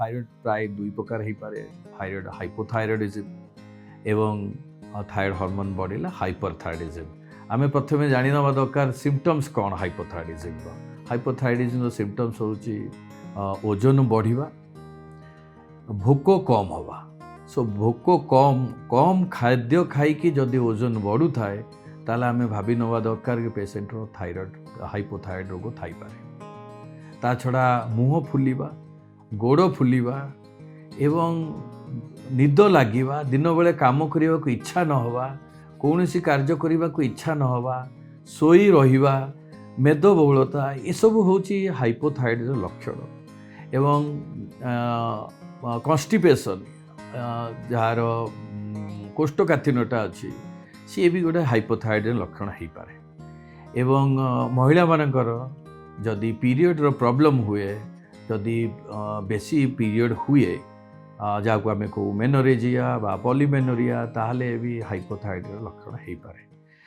Thyroid प्राय दुई प्रकार हो पारे थायरॉइड हाइपोथायरॉइडिज्म एवं थायरॉइड हार्मोन बढ़ला हाइपरथायरॉइडिज्म आमे प्रथमे जानि नबा दरकार सिम्पटम्स कौन हाइपोथायरॉइडिज्म सिम्पटम्स होची ओजन बढ़िबा भोक कम हवा सो भोक कम कम खाद्य खाई कि जदि ओजन बढ़ू थाए ताले आमे भाबी नवा दरकार कि पेशेंट रो थायरॉइड हाइपोथायरॉइड रोग थाई पारे ता छड़ा मुह फुलिबा गोड़ फुलिबा एवं निद लागिबा दिन बेले काम करने को इच्छा न हवा कौन सी कार्य करने को इच्छा न हवा सोई रहिबा मेदबहुलता ये सब होची हाइपोथायरॉइड लक्षण एवं कन्स्टिपेशन जार कोष्ठकाठिन्यता अच्छी सी भी गोटे हाइपोथायरॉइड लक्षण हो पारे एवं महिला मानकर जदि पीरियड रो प्रॉब्लम हुए जदि बेसी पीरियड हुए जहाँ को आम कहू मेनोरेजिया बा पॉलीमेनोरिया ताहले भी हाइपोथायरॉइड लक्षण हो पारे।